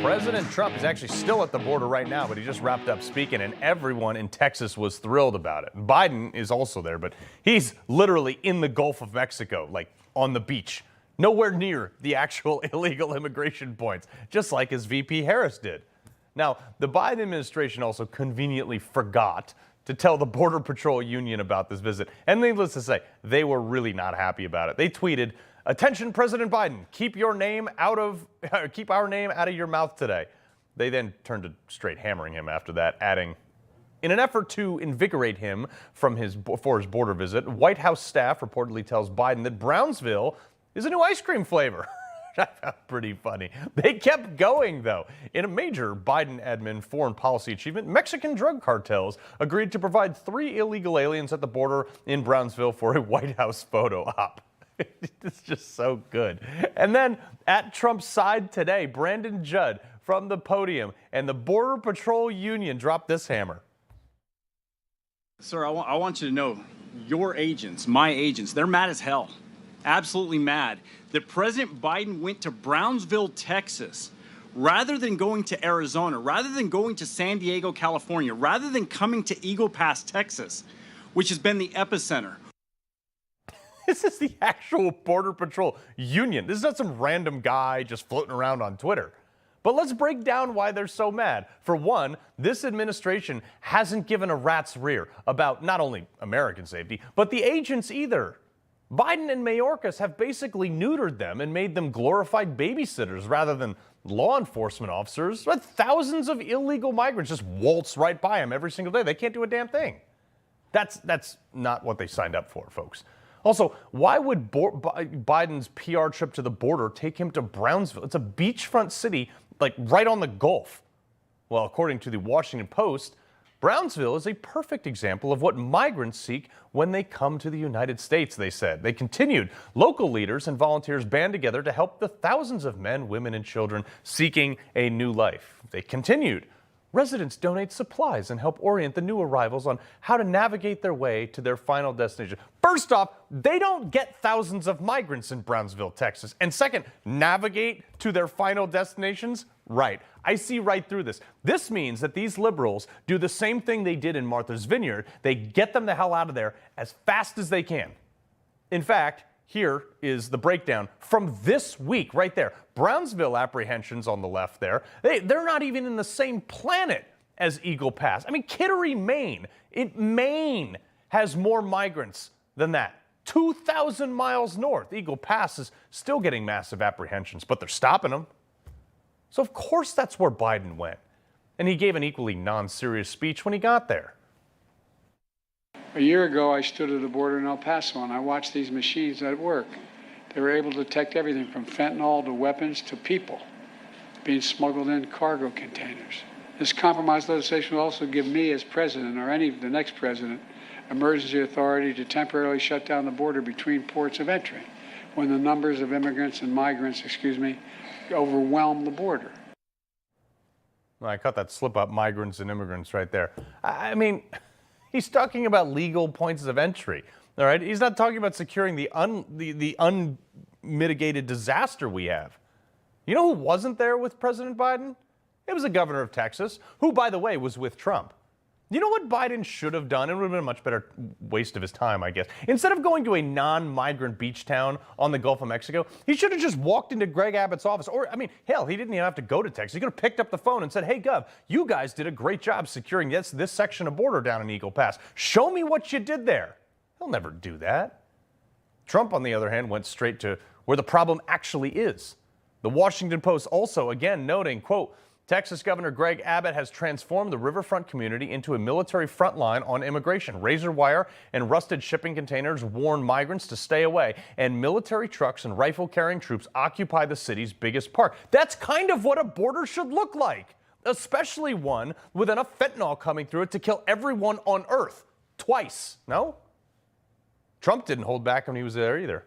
President Trump is actually still at the border right now, but he just wrapped up speaking, and everyone in Texas was thrilled about it. Biden is also there, but he's literally in the Gulf of Mexico, like on the beach, nowhere near the actual illegal immigration points, just like his VP Harris did. Now, the Biden administration also conveniently forgot to tell the Border Patrol Union about this visit, and needless to say, they were really not happy about it. They tweeted, "Attention, President Biden, keep our name out of your mouth today." They then turned to straight hammering him after that, adding, in an effort to invigorate him for his border visit, White House staff reportedly tells Biden that Brownsville is a new ice cream flavor. I found pretty funny. They kept going, though. In a major Biden admin foreign policy achievement, Mexican drug cartels agreed to provide 3 illegal aliens at the border in Brownsville for a White House photo op. It's just so good. And then at Trump's side today, Brandon Judd from the podium and the Border Patrol Union dropped this hammer. Sir, I want you to know, your agents, my agents, they're mad as hell. Absolutely mad that President Biden went to Brownsville, Texas, rather than going to Arizona, rather than going to San Diego, California, rather than coming to Eagle Pass, Texas, which has been the epicenter. This is the actual Border Patrol Union. This is not some random guy just floating around on Twitter. But let's break down why they're so mad. For one, this administration hasn't given a rat's rear about not only American safety, but the agents either. Biden and Mayorkas have basically neutered them and made them glorified babysitters rather than law enforcement officers. But thousands of illegal migrants just waltz right by them every single day. They can't do a damn thing. That's not what they signed up for, folks. Also, why would Biden's PR trip to the border take him to Brownsville? It's a beachfront city, like right on the Gulf. Well, according to the Washington Post, Brownsville is a perfect example of what migrants seek when they come to the United States, they said. They continued, local leaders and volunteers band together to help the thousands of men, women, and children seeking a new life. They continued, residents donate supplies and help orient the new arrivals on how to navigate their way to their final destination. First off, they don't get thousands of migrants in Brownsville, Texas. And second, navigate to their final destinations? Right. I see right through this. This means that these liberals do the same thing they did in Martha's Vineyard. They get them the hell out of there as fast as they can. In fact, here is the breakdown from this week right there. Brownsville apprehensions on the left there. They're not even in the same planet as Eagle Pass. I mean, Kittery, Maine. Maine has more migrants than that. 2,000 miles north. Eagle Pass is still getting massive apprehensions, but they're stopping them. So of course that's where Biden went. And he gave an equally non-serious speech when he got there. A year ago, I stood at the border in El Paso and I watched these machines at work. They were able to detect everything from fentanyl to weapons to people being smuggled in cargo containers. This compromise legislation will also give me as president, or the next president, emergency authority to temporarily shut down the border between ports of entry when the numbers of immigrants and migrants, overwhelm the border. Well, I caught that slip up, migrants and immigrants right there. I mean, he's talking about legal points of entry, all right? He's not talking about securing the unmitigated disaster we have. You know who wasn't there with President Biden? It was the governor of Texas, who, by the way, was with Trump. You know what Biden should have done? It would have been a much better waste of his time, I guess. Instead of going to a non-migrant beach town on the Gulf of Mexico, he should have just walked into Greg Abbott's office. Or, I mean, hell, he didn't even have to go to Texas. He could have picked up the phone and said, "Hey, Gov, you guys did a great job securing this section of border down in Eagle Pass. Show me what you did there." He'll never do that. Trump, on the other hand, went straight to where the problem actually is. The Washington Post also, again, noting, quote, Texas Governor Greg Abbott has transformed the riverfront community into a military front line on immigration. Razor wire and rusted shipping containers warn migrants to stay away, and military trucks and rifle-carrying troops occupy the city's biggest park. That's kind of what a border should look like, especially one with enough fentanyl coming through it to kill everyone on Earth twice. No? Trump didn't hold back when he was there either.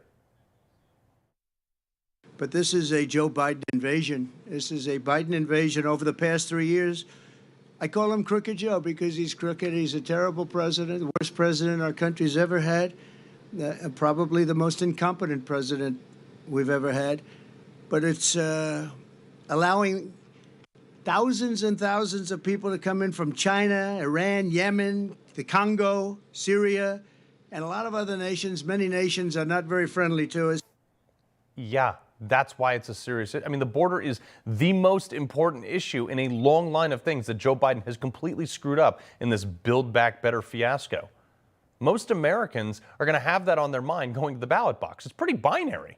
But this is a Joe Biden invasion. This is a Biden invasion over the past 3 years. I call him Crooked Joe because he's crooked. He's a terrible president, the worst president our country's ever had, probably the most incompetent president we've ever had. But it's allowing thousands and thousands of people to come in from China, Iran, Yemen, the Congo, Syria, and a lot of other nations. Many nations are not very friendly to us. Yeah, that's why it's a serious issue. I mean, the border is the most important issue in a long line of things that Joe Biden has completely screwed up in this Build Back Better fiasco. Most Americans are going to have that on their mind going to the ballot box. It's pretty binary.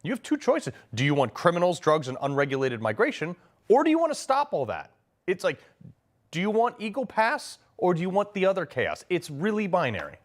You have two choices. Do you want criminals, drugs, and unregulated migration, or do you want to stop all that? It's like, do you want Eagle Pass, or do you want the other chaos? It's really binary.